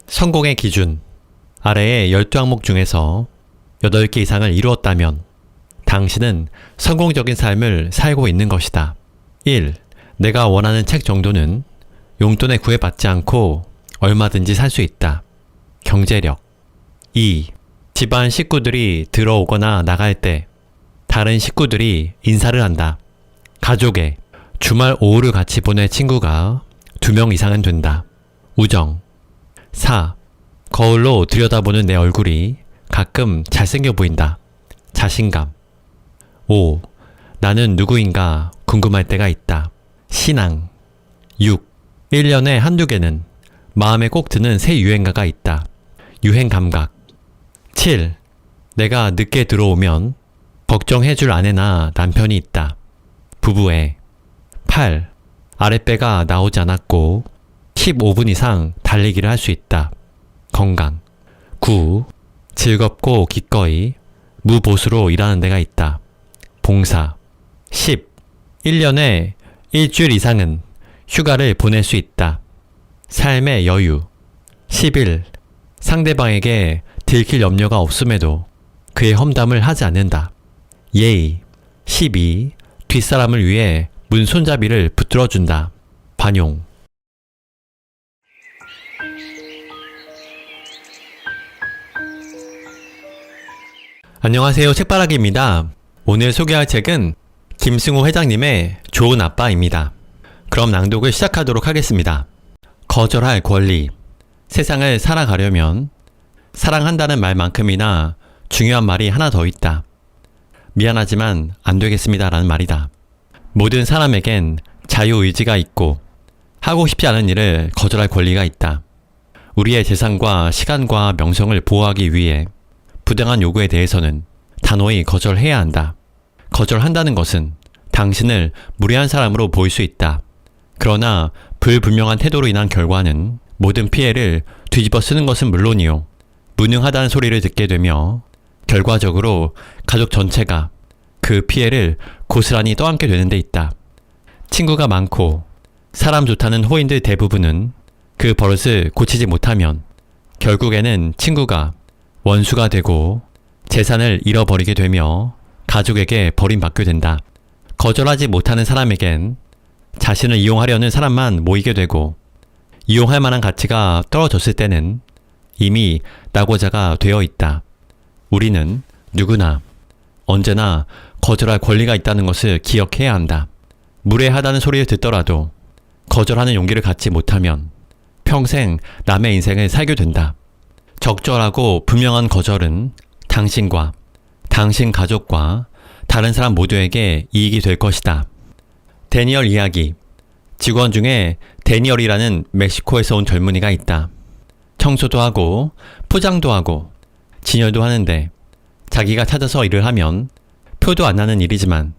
성공의 기준. 아래의 12항목 중에서 8개 이상을 이루었다면 당신은 성공적인 삶을 살고 있는 것이다. 1. 내가 원하는 책 정도는 용돈에 구애받지 않고 얼마든지 살 수 있다. 경제력. 2. 집안 식구들이 들어오거나 나갈 때 다른 식구들이 인사를 한다. 가족에 주말 오후를 같이 보낼 친구가 2명 이상은 된다. 우정. 4. 거울로 들여다보는 내 얼굴이 가끔 잘생겨 보인다. 자신감. 5. 나는 누구인가 궁금할 때가 있다. 신앙. 6. 1년에 한두 개는 마음에 꼭 드는 새 유행가가 있다. 유행 감각. 7. 내가 늦게 들어오면 걱정해줄 아내나 남편이 있다. 부부애. 8. 아랫배가 나오지 않았고 15분 이상 달리기를 할 수 있다. 건강. 9. 즐겁고 기꺼이 무보수로 일하는 데가 있다. 봉사. 10. 1년에 일주일 이상은 휴가를 보낼 수 있다. 삶의 여유. 11. 상대방에게 들킬 염려가 없음에도 그의 험담을 하지 않는다. 예의. 12. 뒷사람을 위해 문 손잡이를 붙들어준다. 반용. 안녕하세요, 책바라기입니다. 오늘 소개할 책은 김승호 회장님의 좋은 아빠입니다. 그럼 낭독을 시작하도록 하겠습니다. 거절할 권리. 세상을 살아가려면 사랑한다는 말만큼이나 중요한 말이 하나 더 있다. 미안하지만 안 되겠습니다 라는 말이다. 모든 사람에겐 자유의지가 있고 하고 싶지 않은 일을 거절할 권리가 있다. 우리의 재산과 시간과 명성을 보호하기 위해 부당한 요구에 대해서는 단호히 거절해야 한다. 거절한다는 것은 당신을 무례한 사람으로 보일 수 있다. 그러나 불분명한 태도로 인한 결과는 모든 피해를 뒤집어 쓰는 것은 물론이요. 무능하다는 소리를 듣게 되며 결과적으로 가족 전체가 그 피해를 고스란히 떠안게 되는 데 있다. 친구가 많고 사람 좋다는 호인들 대부분은 그 버릇을 고치지 못하면 결국에는 친구가 원수가 되고 재산을 잃어버리게 되며 가족에게 버림받게 된다. 거절하지 못하는 사람에겐 자신을 이용하려는 사람만 모이게 되고 이용할 만한 가치가 떨어졌을 때는 이미 낙오자가 되어 있다. 우리는 누구나 언제나 거절할 권리가 있다는 것을 기억해야 한다. 무례하다는 소리를 듣더라도 거절하는 용기를 갖지 못하면 평생 남의 인생을 살게 된다. 적절하고 분명한 거절은 당신과 당신 가족과 다른 사람 모두에게 이익이 될 것이다. 데니얼 이야기. 직원 중에 데니얼이라는 멕시코에서 온 젊은이가 있다. 청소도 하고 포장도 하고 진열도 하는데 자기가 찾아서 일을 하면 표도 안 나는 일이지만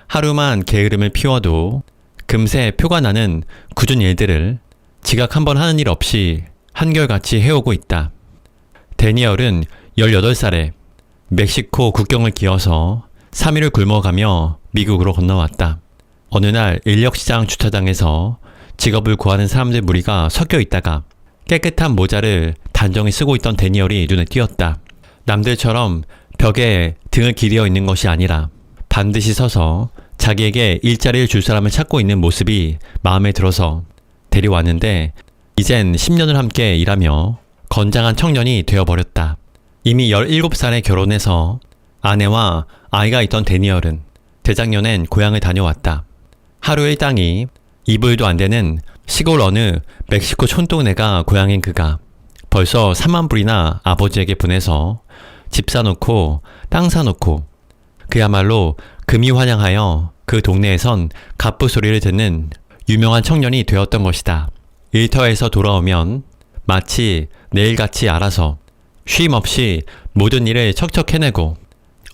하루만 게으름을 피워도 금세 표가 나는 굳은 일들을 지각 한번 하는 일 없이 한결같이 해오고 있다. 데니얼은 18살에 멕시코 국경을 기어서 3일을 굶어가며 미국으로 건너왔다. 어느 날 인력시장 주차장에서 직업을 구하는 사람들 무리가 섞여 있다가 깨끗한 모자를 단정히 쓰고 있던 데니얼이 눈에 띄었다. 남들처럼 벽에 등을 기대어 있는 것이 아니라 반드시 서서 자기에게 일자리를 줄 사람을 찾고 있는 모습이 마음에 들어서 데려왔는데 이젠 10년을 함께 일하며 건장한 청년이 되어버렸다. 이미 17살에 결혼해서 아내와 아이가 있던 데니얼은 재작년엔 고향을 다녀왔다. 하루 일당이 이불도 안 되는 시골 어느 멕시코 촌동네가 고향인 그가 벌써 3만 불이나 아버지에게 보내서 집 사놓고 땅 사놓고 그야말로 금이환영하여 그 동네에선 갑부 소리를 듣는 유명한 청년이 되었던 것이다. 일터에서 돌아오면 마치 내일같이 알아서 쉼 없이 모든 일을 척척 해내고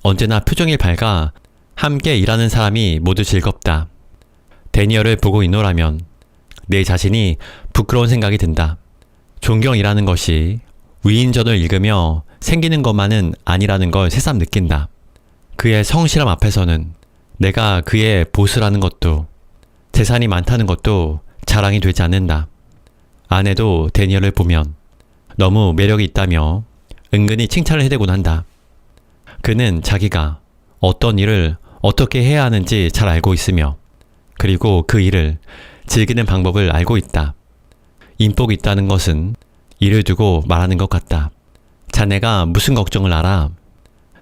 언제나 표정이 밝아 함께 일하는 사람이 모두 즐겁다. 데니얼을 보고 있노라면 내 자신이 부끄러운 생각이 든다. 존경이라는 것이 위인전을 읽으며 생기는 것만은 아니라는 걸 새삼 느낀다. 그의 성실함 앞에서는 내가 그의 보스라는 것도 재산이 많다는 것도 자랑이 되지 않는다. 아내도 데니얼을 보면 너무 매력이 있다며 은근히 칭찬을 해대곤 한다. 그는 자기가 어떤 일을 어떻게 해야 하는지 잘 알고 있으며 그리고 그 일을 즐기는 방법을 알고 있다. 인복이 있다는 것은 일을 두고 말하는 것 같다. 자네가 무슨 걱정을 알아?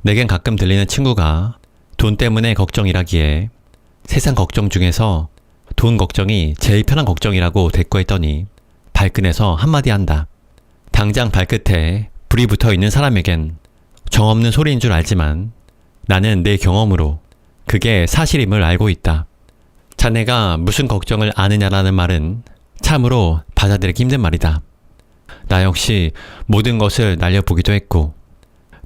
내겐 가끔 들리는 친구가 돈 때문에 걱정이라기에 세상 걱정 중에서 돈 걱정이 제일 편한 걱정이라고 대꾸했더니 발끈해서 한마디 한다. 당장 발끝에 불이 붙어 있는 사람에겐 정없는 소리인 줄 알지만 나는 내 경험으로 그게 사실임을 알고 있다. 자네가 무슨 걱정을 아느냐라는 말은 참으로 받아들이기 힘든 말이다. 나 역시 모든 것을 날려보기도 했고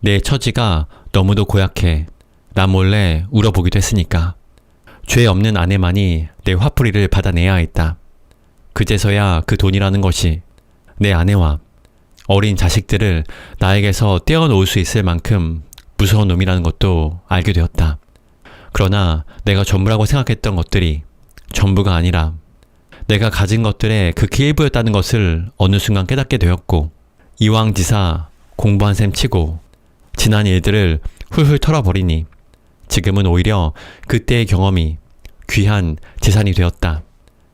내 처지가 너무도 고약해 나 몰래 울어보기도 했으니까 죄 없는 아내만이 내 화풀이를 받아내야 했다. 그제서야 그 돈이라는 것이 내 아내와 어린 자식들을 나에게서 떼어놓을 수 있을 만큼 무서운 놈이라는 것도 알게 되었다. 그러나 내가 전부라고 생각했던 것들이 전부가 아니라 내가 가진 것들의 극히 일부였다는 것을 어느 순간 깨닫게 되었고 이왕지사 공부한 셈 치고 지난 일들을 훌훌 털어버리니 지금은 오히려 그때의 경험이 귀한 재산이 되었다.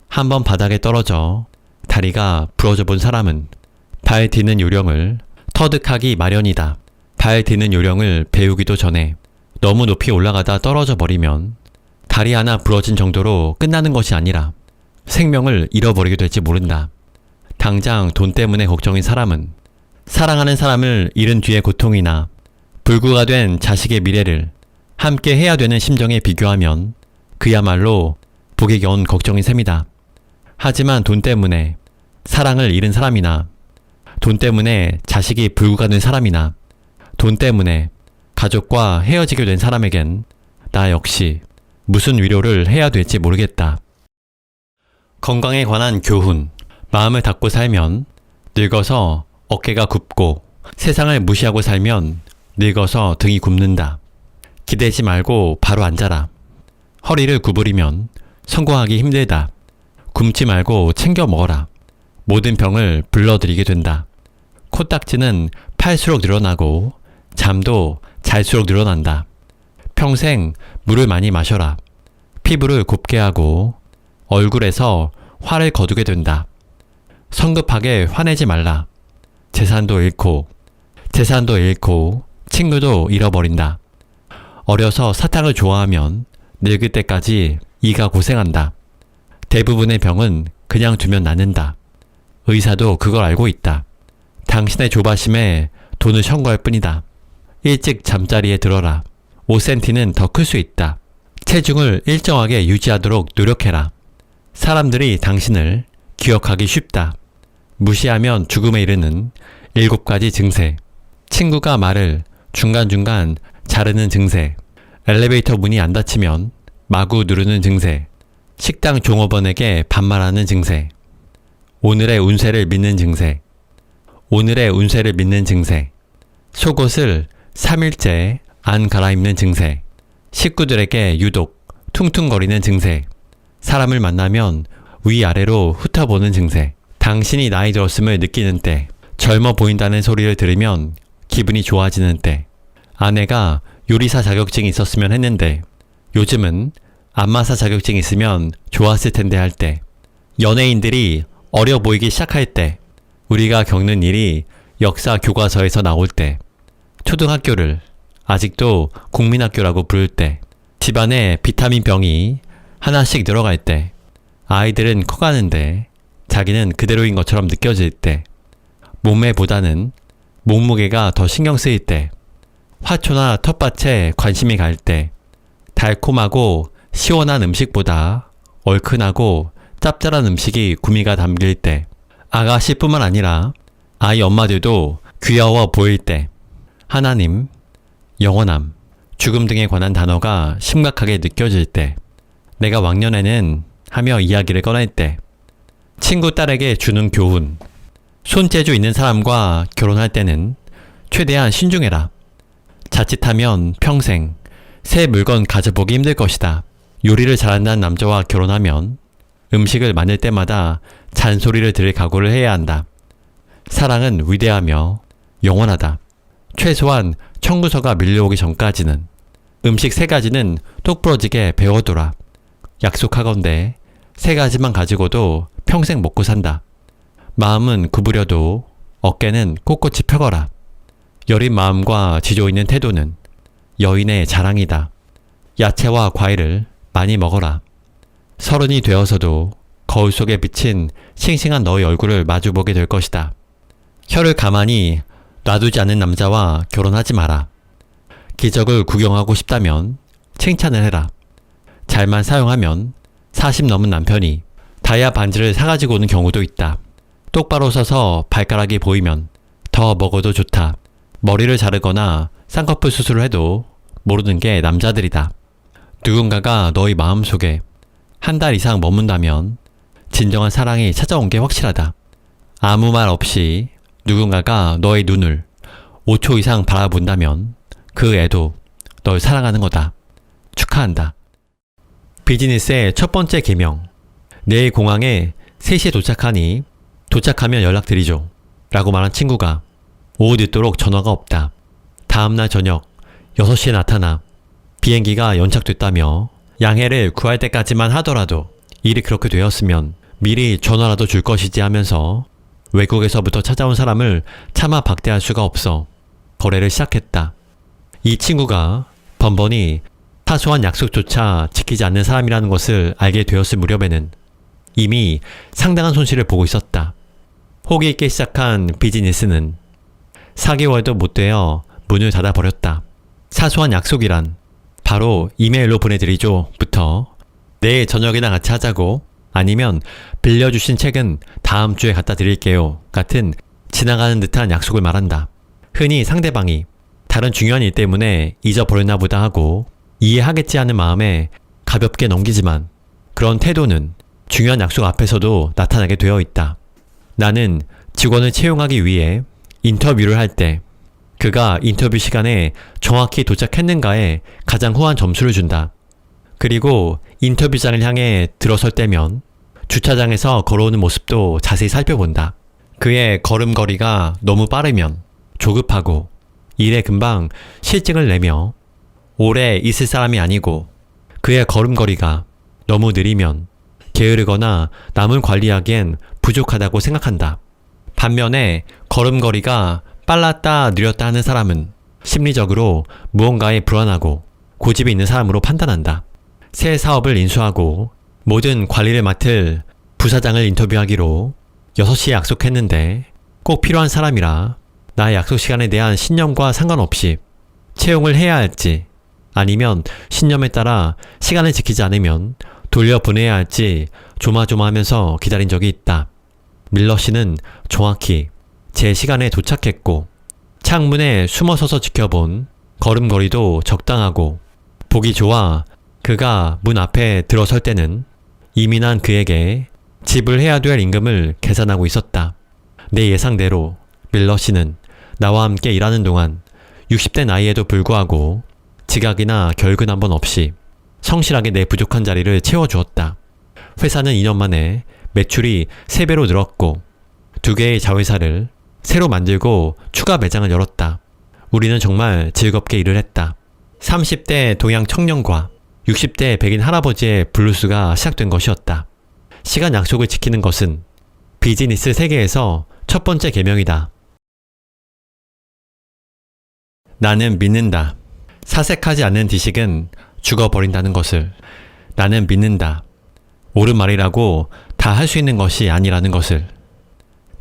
한번 바닥에 떨어져 다리가 부러져 본 사람은 발 디는 요령을 터득하기 마련이다. 발 디는 요령을 배우기도 전에 너무 높이 올라가다 떨어져 버리면 다리 하나 부러진 정도로 끝나는 것이 아니라 생명을 잃어버리게 될지 모른다. 당장 돈 때문에 걱정인 사람은 사랑하는 사람을 잃은 뒤의 고통이나 불구가 된 자식의 미래를 함께 해야 되는 심정에 비교하면 그야말로 보기 겨운 걱정인 셈이다. 하지만 돈 때문에 사랑을 잃은 사람이나 돈 때문에 자식이 불구가 된 사람이나 돈 때문에 가족과 헤어지게 된 사람에겐 나 역시 무슨 위로를 해야 될지 모르겠다. 건강에 관한 교훈. 마음을 닫고 살면 늙어서 어깨가 굽고 세상을 무시하고 살면 늙어서 등이 굽는다. 기대지 말고 바로 앉아라. 허리를 구부리면 성공하기 힘들다. 굶지 말고 챙겨 먹어라. 모든 병을 불러들이게 된다. 코딱지는 팔수록 늘어나고 잠도 잘수록 늘어난다. 평생 물을 많이 마셔라. 피부를 곱게 하고 얼굴에서 화를 거두게 된다. 성급하게 화내지 말라. 재산도 잃고 친구도 잃어버린다. 어려서 사탕을 좋아하면 늙을 때까지 이가 고생한다. 대부분의 병은 그냥 두면 낫는다. 의사도 그걸 알고 있다. 당신의 조바심에 돈을 청구할 뿐이다. 일찍 잠자리에 들어라. 5cm는 더 클 수 있다. 체중을 일정하게 유지하도록 노력해라. 사람들이 당신을 기억하기 쉽다. 무시하면 죽음에 이르는 7가지 증세. 친구가 말을 중간중간 자르는 증세. 엘리베이터 문이 안 닫히면 마구 누르는 증세. 식당 종업원에게 반말하는 증세. 오늘의 운세를 믿는 증세. 속옷을 3일째 안 갈아입는 증세. 식구들에게 유독 퉁퉁거리는 증세. 사람을 만나면 위아래로 훑어보는 증세. 당신이 나이 들었음을 느끼는 때. 젊어 보인다는 소리를 들으면 기분이 좋아지는 때. 아내가 요리사 자격증이 있었으면 했는데 요즘은 안마사 자격증이 있으면 좋았을 텐데 할 때. 연예인들이 어려 보이기 시작할 때. 우리가 겪는 일이 역사 교과서에서 나올 때. 초등학교를 아직도 국민학교라고 부를 때. 집안에 비타민 병이 하나씩 늘어갈 때. 아이들은 커가는데 자기는 그대로인 것처럼 느껴질 때. 몸매보다는 몸무게가 더 신경 쓰일 때. 화초나 텃밭에 관심이 갈 때. 달콤하고 시원한 음식보다 얼큰하고 짭짤한 음식이 구미가 담길 때. 아가씨뿐만 아니라 아이 엄마들도 귀여워 보일 때. 하나님, 영원함, 죽음 등에 관한 단어가 심각하게 느껴질 때. 내가 왕년에는 하며 이야기를 꺼낼 때. 친구 딸에게 주는 교훈. 손재주 있는 사람과 결혼할 때는 최대한 신중해라. 자칫하면 평생 새 물건 가져보기 힘들 것이다. 요리를 잘한다는 남자와 결혼하면 음식을 만들 때마다 잔소리를 들을 각오를 해야 한다. 사랑은 위대하며 영원하다. 최소한 청구서가 밀려오기 전까지는. 음식 3가지는 똑부러지게 배워둬라. 약속하건대 3가지만 가지고도 평생 먹고 산다. 마음은 구부려도 어깨는 꼿꼿이 펴거라. 여린 마음과 지조 있는 태도는 여인의 자랑이다. 야채와 과일을 많이 먹어라. 30이 되어서도 거울 속에 비친 싱싱한 너의 얼굴을 마주보게 될 것이다. 혀를 가만히 놔두지 않는 남자와 결혼하지 마라. 기적을 구경하고 싶다면 칭찬을 해라. 잘만 사용하면 40 넘은 남편이 다이아 반지를 사가지고 오는 경우도 있다. 똑바로 서서 발가락이 보이면 더 먹어도 좋다. 머리를 자르거나 쌍꺼풀 수술을 해도 모르는 게 남자들이다. 누군가가 너의 마음속에 한 달 이상 머문다면 진정한 사랑이 찾아온 게 확실하다. 아무 말 없이 누군가가 너의 눈을 5초 이상 바라본다면 그 애도 널 사랑하는 거다. 축하한다. 비즈니스의 첫 번째 계명. 내일 공항에 3시에 도착하니 도착하면 연락드리죠. 라고 말한 친구가 오후 늦도록 전화가 없다. 다음날 저녁 6시에 나타나 비행기가 연착됐다며 양해를 구할 때까지만 하더라도 일이 그렇게 되었으면 미리 전화라도 줄 것이지 하면서 외국에서부터 찾아온 사람을 차마 박대할 수가 없어 거래를 시작했다. 이 친구가 번번이 사소한 약속조차 지키지 않는 사람이라는 것을 알게 되었을 무렵에는 이미 상당한 손실을 보고 있었다. 호기 있게 시작한 비즈니스는 4개월도 못 되어 문을 닫아버렸다. 사소한 약속이란 바로 이메일로 보내드리죠 부터 내일 저녁이나 같이 하자고 아니면 빌려주신 책은 다음 주에 갖다 드릴게요 같은 지나가는 듯한 약속을 말한다. 흔히 상대방이 다른 중요한 일 때문에 잊어버렸나 보다 하고 이해하겠지 하는 마음에 가볍게 넘기지만 그런 태도는 중요한 약속 앞에서도 나타나게 되어 있다. 나는 직원을 채용하기 위해 인터뷰를 할 때 그가 인터뷰 시간에 정확히 도착했는가에 가장 후한 점수를 준다. 그리고 인터뷰장을 향해 들어설 때면 주차장에서 걸어오는 모습도 자세히 살펴본다. 그의 걸음걸이가 너무 빠르면 조급하고 일에 금방 실증을 내며 오래 있을 사람이 아니고 그의 걸음걸이가 너무 느리면 게으르거나 남을 관리하기엔 부족하다고 생각한다. 반면에 걸음걸이가 빨랐다 느렸다 하는 사람은 심리적으로 무언가에 불안하고 고집이 있는 사람으로 판단한다. 새 사업을 인수하고 모든 관리를 맡을 부사장을 인터뷰하기로 6시에 약속했는데 꼭 필요한 사람이라 나의 약속 시간에 대한 신념과 상관없이 채용을 해야 할지 아니면 신념에 따라 시간을 지키지 않으면 돌려보내야 할지 조마조마하면서 기다린 적이 있다. 밀러 씨는 정확히 제 시간에 도착했고 창문에 숨어서서 지켜본 걸음걸이도 적당하고 보기 좋아 그가 문 앞에 들어설 때는 이민한 그에게 지불해야 될 임금을 계산하고 있었다. 내 예상대로 밀러 씨는 나와 함께 일하는 동안 60대 나이에도 불구하고 지각이나 결근 한 번 없이 성실하게 내 부족한 자리를 채워주었다. 회사는 2년 만에 매출이 3배로 늘었고 2개의 자회사를 새로 만들고 추가 매장을 열었다. 우리는 정말 즐겁게 일을 했다. 30대 동양 청년과 60대 백인 할아버지의 블루스가 시작된 것이었다. 시간 약속을 지키는 것은 비즈니스 세계에서 첫 번째 계명이다. 나는 믿는다. 사색하지 않는 지식은 죽어버린다는 것을. 나는 믿는다. 옳은 말이라고 다 할 수 있는 것이 아니라는 것을.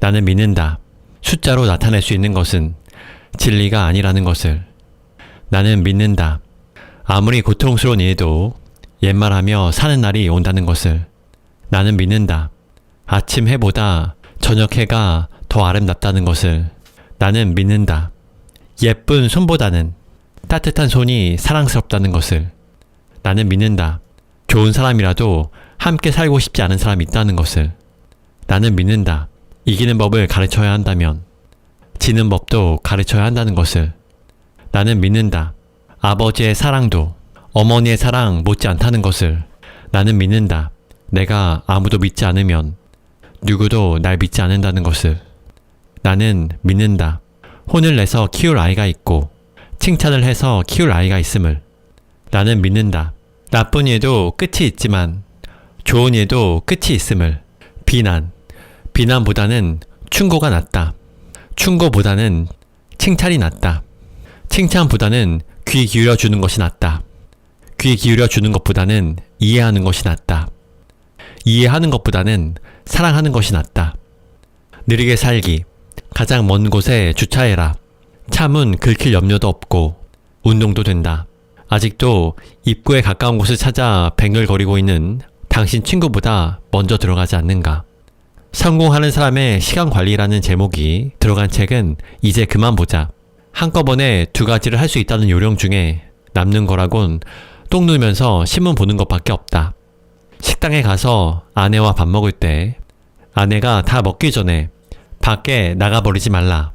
나는 믿는다. 숫자로 나타낼 수 있는 것은 진리가 아니라는 것을. 나는 믿는다. 아무리 고통스러운 일도 옛말하며 사는 날이 온다는 것을. 나는 믿는다. 아침 해보다 저녁 해가 더 아름답다는 것을. 나는 믿는다. 예쁜 손보다는 따뜻한 손이 사랑스럽다는 것을. 나는 믿는다. 좋은 사람이라도 함께 살고 싶지 않은 사람이 있다는 것을. 나는 믿는다. 이기는 법을 가르쳐야 한다면 지는 법도 가르쳐야 한다는 것을. 나는 믿는다. 아버지의 사랑도 어머니의 사랑 못지 않다는 것을. 나는 믿는다. 내가 아무도 믿지 않으면 누구도 날 믿지 않는다는 것을. 나는 믿는다. 혼을 내서 키울 아이가 있고 칭찬을 해서 키울 아이가 있음을. 나는 믿는다. 나쁜 일도 끝이 있지만 좋은 일도 끝이 있음을. 비난보다는 충고가 낫다. 충고보다는 칭찬이 낫다. 칭찬보다는 귀 기울여 주는 것이 낫다. 귀 기울여 주는 것보다는 이해하는 것이 낫다. 이해하는 것보다는 사랑하는 것이 낫다. 느리게 살기. 가장 먼 곳에 주차해라. 차문 긁힐 염려도 없고 운동도 된다. 아직도 입구에 가까운 곳을 찾아 뱅글거리고 있는 당신 친구보다 먼저 들어가지 않는가. 성공하는 사람의 시간관리라는 제목이 들어간 책은 이제 그만 보자. 한꺼번에 2가지를 할 수 있다는 요령 중에 남는 거라곤 똥 누면서 신문 보는 것밖에 없다. 식당에 가서 아내와 밥 먹을 때 아내가 다 먹기 전에 밖에 나가버리지 말라.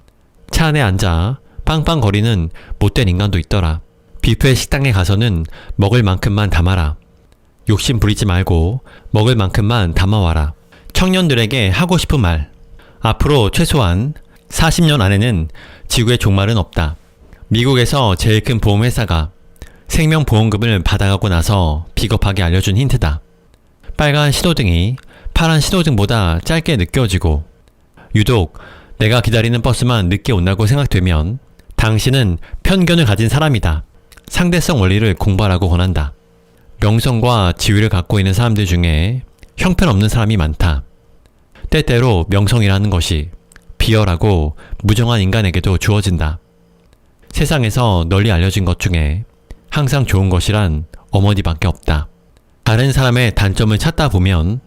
차 안에 앉아 빵빵거리는 못된 인간도 있더라. 뷔페 식당에 가서는 먹을 만큼만 담아라. 욕심 부리지 말고 먹을 만큼만 담아와라. 청년들에게 하고 싶은 말. 앞으로 최소한 40년 안에는 지구의 종말은 없다. 미국에서 제일 큰 보험회사가 생명보험금을 받아가고 나서 비겁하게 알려준 힌트다. 빨간 신호등이 파란 신호등보다 짧게 느껴지고 유독 내가 기다리는 버스만 늦게 온다고 생각되면 당신은 편견을 가진 사람이다. 상대성 원리를 공부하라고 권한다. 명성과 지위를 갖고 있는 사람들 중에 형편없는 사람이 많다. 때때로 명성이라는 것이 비열하고 무정한 인간에게도 주어진다. 세상에서 널리 알려진 것 중에 항상 좋은 것이란 어머니밖에 없다. 다른 사람의 단점을 찾다 보면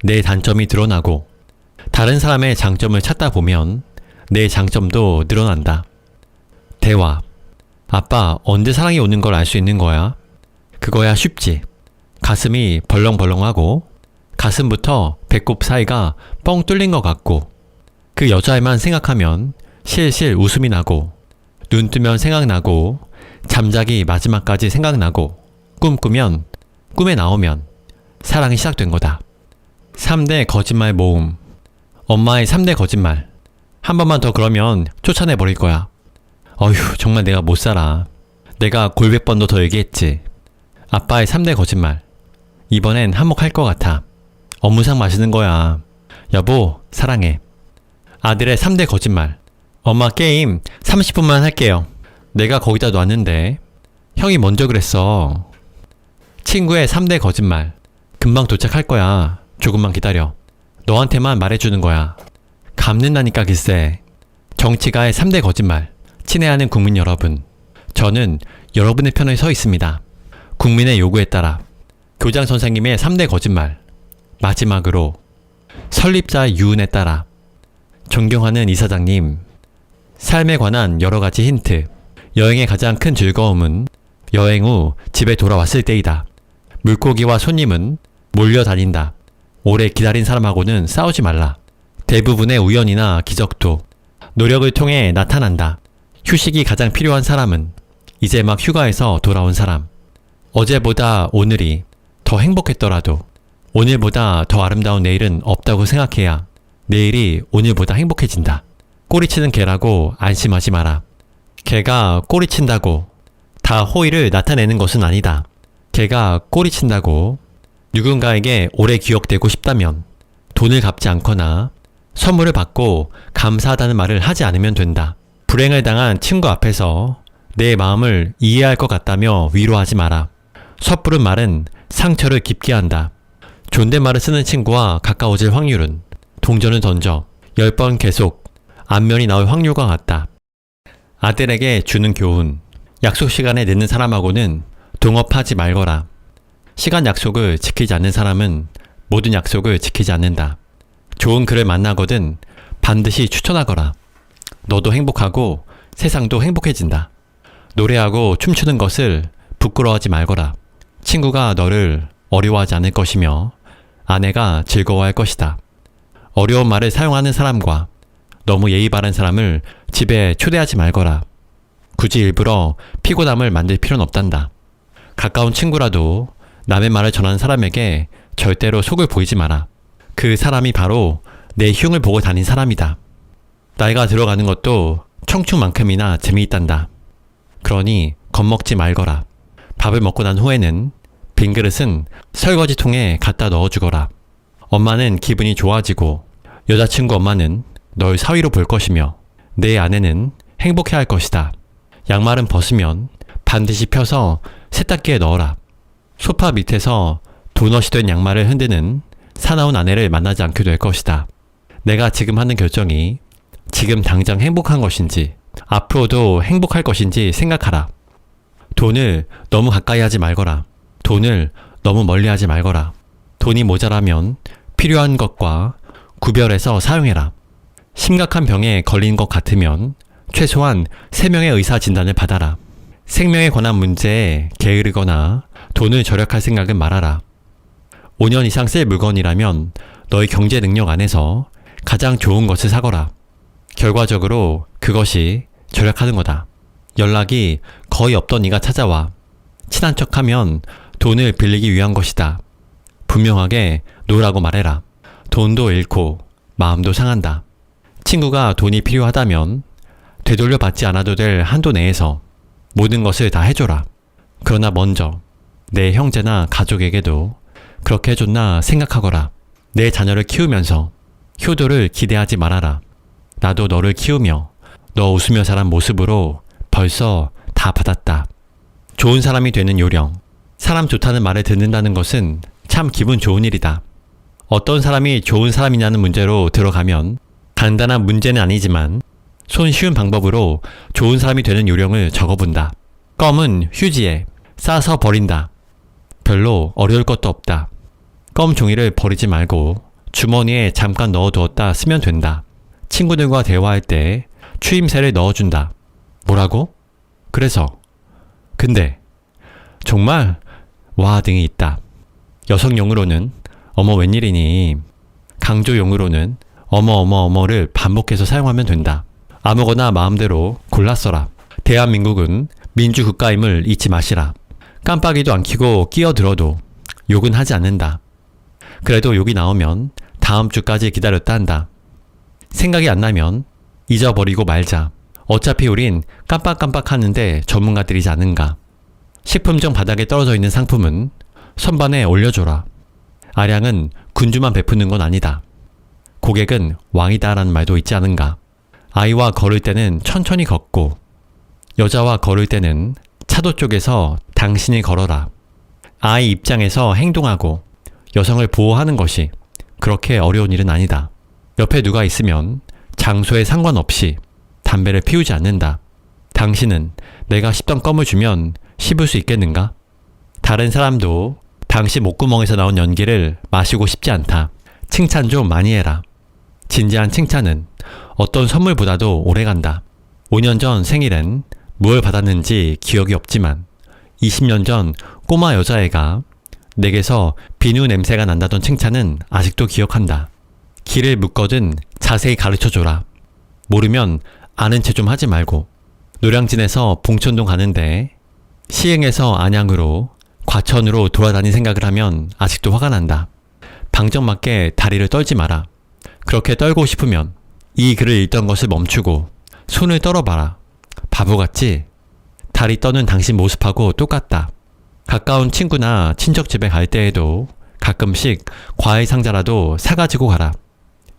내 단점이 드러나고 다른 사람의 장점을 찾다 보면 내 장점도 늘어난다. 대화. 아빠, 언제 사랑이 오는 걸 알 수 있는 거야? 그거야 쉽지. 가슴이 벌렁벌렁하고 가슴부터 배꼽 사이가 뻥 뚫린 것 같고 그 여자애만 생각하면 실실 웃음이 나고 눈 뜨면 생각나고 잠자기 마지막까지 생각나고 꿈꾸면 꿈에 나오면 사랑이 시작된 거다. 3대 거짓말 모음. 엄마의 3대 거짓말. 한 번만 더 그러면 쫓아내버릴 거야. 어휴, 정말 내가 못 살아. 내가 골백 번도 더 얘기했지. 아빠의 3대 거짓말. 이번엔 한몫할 것 같아. 업무상 마시는 거야. 여보, 사랑해. 아들의 3대 거짓말. 엄마 게임 30분만 할게요. 내가 거기다 놨는데. 형이 먼저 그랬어. 친구의 3대 거짓말. 금방 도착할 거야. 조금만 기다려. 너한테만 말해주는 거야. 갚는다니까 글쎄. 정치가의 3대 거짓말. 친애하는 국민 여러분. 저는 여러분의 편에 서 있습니다. 국민의 요구에 따라. 교장 선생님의 3대 거짓말. 마지막으로. 설립자의 유언에 따라. 존경하는 이사장님. 삶에 관한 여러가지 힌트. 여행의 가장 큰 즐거움은 여행 후 집에 돌아왔을 때이다. 물고기와 손님은 몰려다닌다. 오래 기다린 사람하고는 싸우지 말라. 대부분의 우연이나 기적도 노력을 통해 나타난다. 휴식이 가장 필요한 사람은 이제 막 휴가에서 돌아온 사람. 어제보다 오늘이 더 행복했더라도 오늘보다 더 아름다운 내일은 없다고 생각해야 내일이 오늘보다 행복해진다. 꼬리치는 개라고 안심하지 마라. 개가 꼬리친다고 다 호의를 나타내는 것은 아니다. 개가 꼬리친다고 누군가에게 오래 기억되고 싶다면 돈을 갚지 않거나 선물을 받고 감사하다는 말을 하지 않으면 된다. 불행을 당한 친구 앞에서 내 마음을 이해할 것 같다며 위로하지 마라. 섣부른 말은 상처를 깊게 한다. 존댓말을 쓰는 친구와 가까워질 확률은 동전을 던져 10번 계속 안면이 나올 확률과 같다. 아들에게 주는 교훈. 약속 시간에 늦는 사람하고는 동업하지 말거라. 시간 약속을 지키지 않는 사람은 모든 약속을 지키지 않는다. 좋은 그를 만나거든 반드시 추천하거라. 너도 행복하고 세상도 행복해진다. 노래하고 춤추는 것을 부끄러워하지 말거라. 친구가 너를 어려워하지 않을 것이며 아내가 즐거워할 것이다. 어려운 말을 사용하는 사람과 너무 예의 바른 사람을 집에 초대하지 말거라. 굳이 일부러 피곤함을 만들 필요는 없단다. 가까운 친구라도 남의 말을 전하는 사람에게 절대로 속을 보이지 마라. 그 사람이 바로 내 흉을 보고 다닌 사람이다. 나이가 들어가는 것도 청춘만큼이나 재미있단다. 그러니 겁먹지 말거라. 밥을 먹고 난 후에는 빈 그릇은 설거지통에 갖다 넣어주거라. 엄마는 기분이 좋아지고 여자친구 엄마는 널 사위로 볼 것이며 내 아내는 행복해할 것이다. 양말은 벗으면 반드시 펴서 세탁기에 넣어라. 소파 밑에서 도넛이 된 양말을 흔드는 사나운 아내를 만나지 않게 될 것이다. 내가 지금 하는 결정이 지금 당장 행복한 것인지 앞으로도 행복할 것인지 생각하라. 돈을 너무 가까이 하지 말거라. 돈을 너무 멀리 하지 말거라. 돈이 모자라면 필요한 것과 구별해서 사용해라. 심각한 병에 걸린 것 같으면 최소한 3명의 의사 진단을 받아라. 생명에 관한 문제에 게으르거나 돈을 절약할 생각은 말아라. 5년 이상 쓸 물건이라면 너의 경제 능력 안에서 가장 좋은 것을 사거라. 결과적으로 그것이 절약하는 거다. 연락이 거의 없던 네가 찾아와. 친한 척하면 돈을 빌리기 위한 것이다. 분명하게 노라고 말해라. 돈도 잃고 마음도 상한다. 친구가 돈이 필요하다면 되돌려 받지 않아도 될 한도 내에서 모든 것을 다 해줘라. 그러나 먼저 내 형제나 가족에게도 그렇게 해줬나 생각하거라. 내 자녀를 키우면서 효도를 기대하지 말아라. 나도 너를 키우며 너 웃으며 자란 모습으로 벌써 다 받았다. 좋은 사람이 되는 요령. 사람 좋다는 말을 듣는다는 것은 참 기분 좋은 일이다. 어떤 사람이 좋은 사람이냐는 문제로 들어가면 간단한 문제는 아니지만 손쉬운 방법으로 좋은 사람이 되는 요령을 적어본다. 껌은 휴지에 싸서 버린다. 별로 어려울 것도 없다. 껌 종이를 버리지 말고 주머니에 잠깐 넣어두었다 쓰면 된다. 친구들과 대화할 때 추임새를 넣어준다. 뭐라고? 그래서 근데 정말 와 등이 있다. 여성용으로는 어머 웬일이니. 강조용으로는 어머를 반복해서 사용하면 된다. 아무거나 마음대로 골라 써라. 대한민국은 민주국가임을 잊지 마시라. 깜빡이도 안 켜고 끼어들어도 욕은 하지 않는다. 그래도 욕이 나오면 다음 주까지 기다렸다 한다. 생각이 안 나면 잊어버리고 말자. 어차피 우린 깜빡깜빡 하는데 전문가들이지 않은가. 식품점 바닥에 떨어져 있는 상품은 선반에 올려줘라. 아량은 군주만 베푸는 건 아니다. 고객은 왕이다 라는 말도 있지 않은가. 아이와 걸을 때는 천천히 걷고 여자와 걸을 때는 차도 쪽에서 당신이 걸어라. 아이 입장에서 행동하고 여성을 보호하는 것이 그렇게 어려운 일은 아니다. 옆에 누가 있으면 장소에 상관없이 담배를 피우지 않는다. 당신은 내가 씹던 껌을 주면 씹을 수 있겠는가? 다른 사람도 당신 목구멍에서 나온 연기를 마시고 싶지 않다. 칭찬 좀 많이 해라. 진지한 칭찬은 어떤 선물보다도 오래간다. 5년 전 생일엔 뭘 받았는지 기억이 없지만 20년 전 꼬마 여자애가 내게서 비누 냄새가 난다던 칭찬은 아직도 기억한다. 길을 묻거든 자세히 가르쳐줘라. 모르면 아는 체 좀 하지 말고. 노량진에서 봉천동 가는데 시흥에서 안양으로 과천으로 돌아다닐 생각을 하면 아직도 화가 난다. 방정맞게 다리를 떨지 마라. 그렇게 떨고 싶으면 이 글을 읽던 것을 멈추고 손을 떨어봐라. 바보같지? 다리 떠는 당신 모습하고 똑같다. 가까운 친구나 친척 집에 갈 때에도 가끔씩 과일 상자라도 사가지고 가라.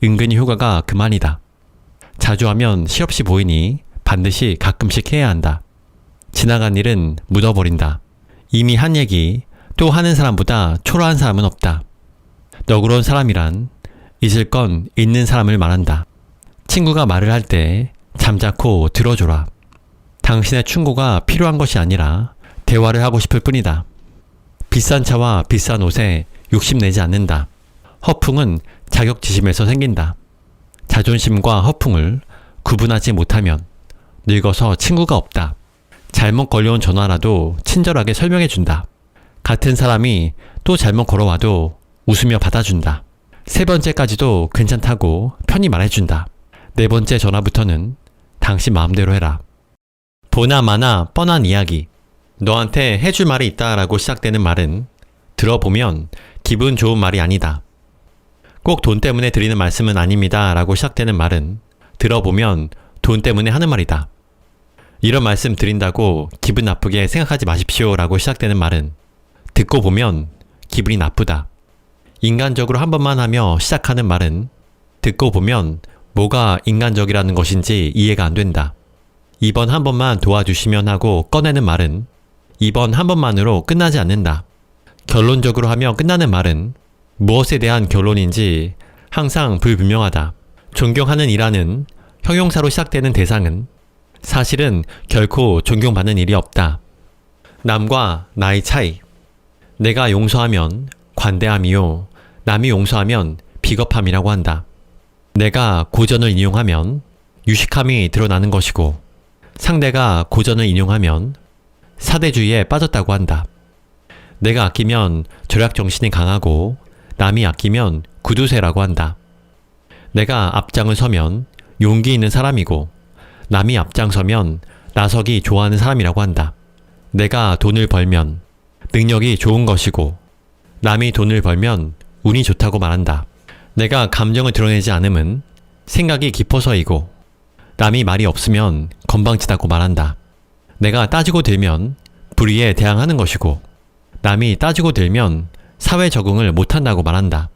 은근히 효과가 그만이다. 자주 하면 실없이 보이니 반드시 가끔씩 해야 한다. 지나간 일은 묻어버린다. 이미 한 얘기 또 하는 사람보다 초라한 사람은 없다. 너그러운 사람이란 잊을 건 잊는 사람을 말한다. 친구가 말을 할 때 잠자코 들어줘라. 당신의 충고가 필요한 것이 아니라 대화를 하고 싶을 뿐이다. 비싼 차와 비싼 옷에 욕심내지 않는다. 허풍은 자격지심에서 생긴다. 자존심과 허풍을 구분하지 못하면 늙어서 친구가 없다. 잘못 걸려온 전화라도 친절하게 설명해준다. 같은 사람이 또 잘못 걸어와도 웃으며 받아준다. 3번째까지도 괜찮다고 편히 말해준다. 4번째 전화부터는 당신 마음대로 해라. 보나마나 뻔한 이야기. 너한테 해줄 말이 있다라고 시작되는 말은 들어보면 기분 좋은 말이 아니다. 꼭 돈 때문에 드리는 말씀은 아닙니다 라고 시작되는 말은 들어보면 돈 때문에 하는 말이다. 이런 말씀 드린다고 기분 나쁘게 생각하지 마십시오 라고 시작되는 말은 듣고 보면 기분이 나쁘다. 인간적으로 한 번만 하며 시작하는 말은 듣고 보면 뭐가 인간적이라는 것인지 이해가 안 된다. 이번 한 번만 도와주시면 하고 꺼내는 말은 이번 한 번만으로 끝나지 않는다. 결론적으로 하며 끝나는 말은 무엇에 대한 결론인지 항상 불분명하다. 존경하는 이라는 형용사로 시작되는 대상은 사실은 결코 존경받는 일이 없다. 남과 나의 차이. 내가 용서하면 관대함이요, 남이 용서하면 비겁함이라고 한다. 내가 고전을 인용하면 유식함이 드러나는 것이고 상대가 고전을 인용하면 사대주의에 빠졌다고 한다. 내가 아끼면 절약정신이 강하고 남이 아끼면 구두쇠라고 한다. 내가 앞장을 서면 용기 있는 사람이고 남이 앞장서면 나서기 좋아하는 사람이라고 한다. 내가 돈을 벌면 능력이 좋은 것이고 남이 돈을 벌면 운이 좋다고 말한다. 내가 감정을 드러내지 않음은 생각이 깊어서이고 남이 말이 없으면 건방지다고 말한다. 내가 따지고 들면 불의에 대항하는 것이고 남이 따지고 들면 사회 적응을 못한다고 말한다.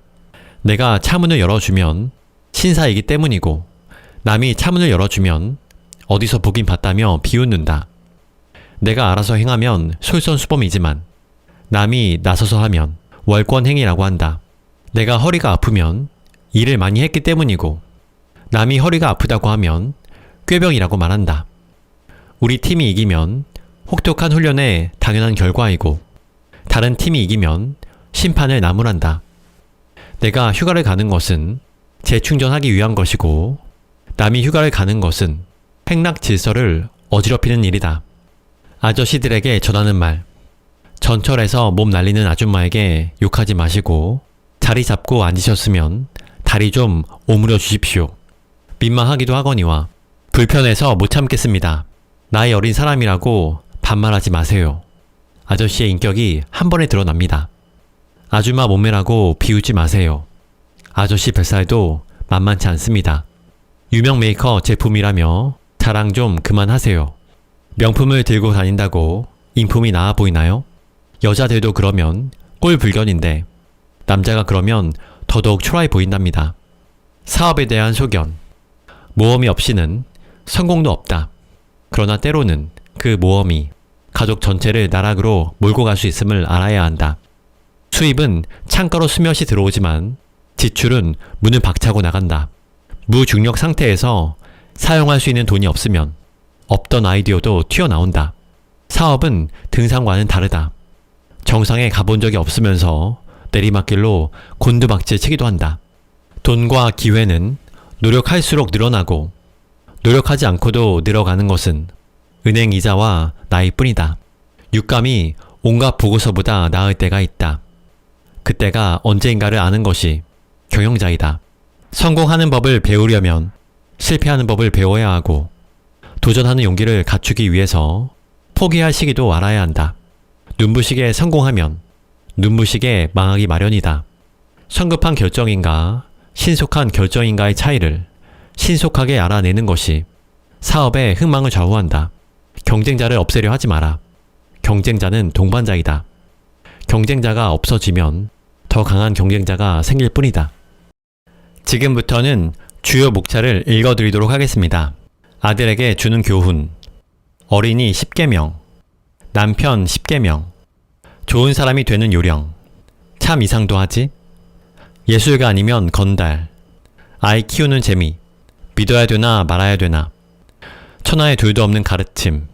내가 차문을 열어주면 신사이기 때문이고 남이 차문을 열어주면 어디서 보긴 봤다며 비웃는다. 내가 알아서 행하면 솔선수범이지만 남이 나서서 하면 월권행위라고 한다. 내가 허리가 아프면 일을 많이 했기 때문이고 남이 허리가 아프다고 하면 꾀병이라고 말한다. 우리 팀이 이기면 혹독한 훈련의 당연한 결과이고 다른 팀이 이기면 심판을 나무란다. 내가 휴가를 가는 것은 재충전하기 위한 것이고 남이 휴가를 가는 것은 행락 질서를 어지럽히는 일이다. 아저씨들에게 전하는 말. 전철에서 몸 날리는 아줌마에게 욕하지 마시고 자리 잡고 앉으셨으면 다리 좀 오므려 주십시오. 민망하기도 하거니와 불편해서 못 참겠습니다. 나이 어린 사람이라고 반말하지 마세요. 아저씨의 인격이 한 번에 드러납니다. 아줌마 몸매라고 비웃지 마세요. 아저씨 뱃살도 만만치 않습니다. 유명 메이커 제품이라며 자랑 좀 그만하세요. 명품을 들고 다닌다고 인품이 나아 보이나요? 여자들도 그러면 꼴불견인데 남자가 그러면 더더욱 초라해 보인답니다. 사업에 대한 소견. 모험이 없이는 성공도 없다. 그러나 때로는 그 모험이 가족 전체를 나락으로 몰고 갈 수 있음을 알아야 한다. 수입은 창가로 스며시 들어오지만 지출은 문을 박차고 나간다. 무중력 상태에서 사용할 수 있는 돈이 없으면 없던 아이디어도 튀어나온다. 사업은 등산과는 다르다. 정상에 가본 적이 없으면서 내리막길로 곤두박질 치기도 한다. 돈과 기회는 노력할수록 늘어나고 노력하지 않고도 늘어가는 것은 은행 이자와 나이뿐이다. 육감이 온갖 보고서보다 나을 때가 있다. 그때가 언제인가를 아는 것이 경영자이다. 성공하는 법을 배우려면 실패하는 법을 배워야 하고 도전하는 용기를 갖추기 위해서 포기할 시기도 알아야 한다. 눈부시게 성공하면 눈부시게 망하기 마련이다. 성급한 결정인가 신속한 결정인가의 차이를 신속하게 알아내는 것이 사업의 흥망을 좌우한다. 경쟁자를 없애려 하지 마라. 경쟁자는 동반자이다. 경쟁자가 없어지면 더 강한 경쟁자가 생길 뿐이다. 지금부터는 주요 목차를 읽어드리도록 하겠습니다. 아들에게 주는 교훈. 어린이 10계명. 남편 10계명. 좋은 사람이 되는 요령. 참 이상도 하지? 예술가 아니면 건달. 아이 키우는 재미. 믿어야 되나 말아야 되나. 천하에 둘도 없는 가르침.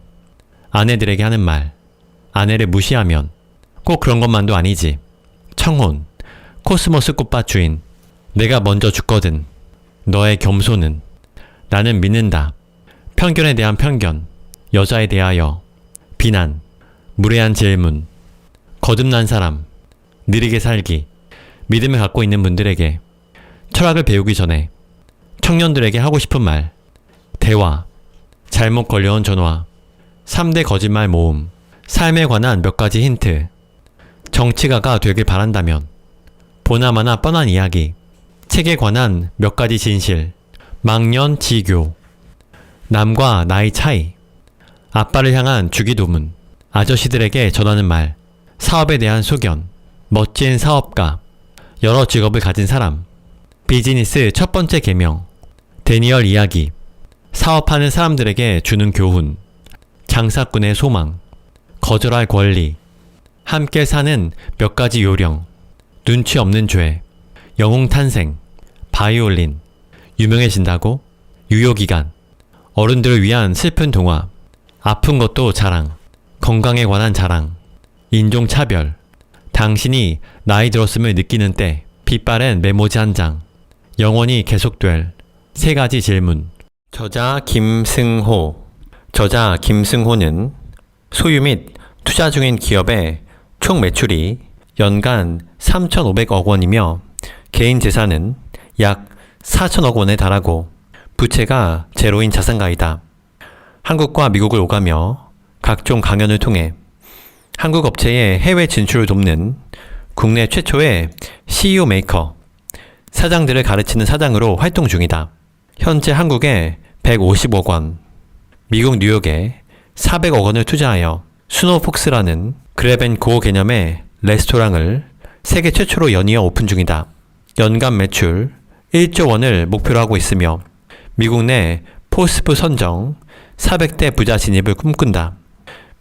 아내들에게 하는 말. 아내를 무시하면 꼭 그런 것만도 아니지. 청혼. 코스모스 꽃밭 주인. 내가 먼저 죽거든. 너의 겸손은. 나는 믿는다. 편견에 대한 편견. 여자에 대하여. 비난. 무례한 질문. 거듭난 사람. 느리게 살기. 믿음을 갖고 있는 분들에게. 철학을 배우기 전에 청년들에게 하고 싶은 말. 대화. 잘못 걸려온 전화. 3대 거짓말 모음. 삶에 관한 몇 가지 힌트. 정치가가 되길 바란다면. 보나마나 뻔한 이야기. 책에 관한 몇 가지 진실. 망년지교. 남과 나이 차이. 아빠를 향한 주기도문. 아저씨들에게 전하는 말. 사업에 대한 소견. 멋진 사업가. 여러 직업을 가진 사람. 비즈니스 첫 번째 계명. 데니얼 이야기. 사업하는 사람들에게 주는 교훈. 장사꾼의 소망. 거절할 권리. 함께 사는 몇 가지 요령. 눈치 없는 죄. 영웅 탄생. 바이올린. 유명해진다고? 유효기간. 어른들을 위한 슬픈 동화. 아픈 것도 자랑. 건강에 관한 자랑. 인종차별. 당신이 나이 들었음을 느끼는 때. 빛바랜 메모지 한 장. 영원히 계속될 3가지 질문. 저자 김승호. 저자 김승호는 소유 및 투자 중인 기업의 총 매출이 연간 3,500억 원이며 개인 재산은 약 4천억 원에 달하고 부채가 제로인 자산가이다. 한국과 미국을 오가며 각종 강연을 통해 한국 업체의 해외 진출을 돕는 국내 최초의 CEO 메이커, 사장들을 가르치는 사장으로 활동 중이다. 현재 한국에 150억 원, 미국 뉴욕에 400억 원을 투자하여 스노우폭스라는 그랩앤고 개념의 레스토랑을 세계 최초로 연이어 오픈 중이다. 연간 매출 1조 원을 목표로 하고 있으며 미국 내 포스프 선정 400대 부자 진입을 꿈꾼다.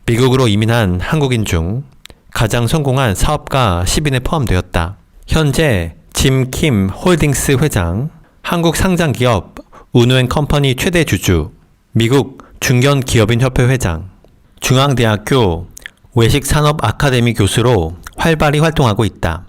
미국으로 이민한 한국인 중 가장 성공한 사업가 10인에 포함되었다. 현재 짐킴 홀딩스 회장, 한국 상장기업 우노앤컴퍼니 최대 주주, 미국 중견기업인협회 회장, 중앙대학교 외식산업 아카데미 교수로 활발히 활동하고 있다.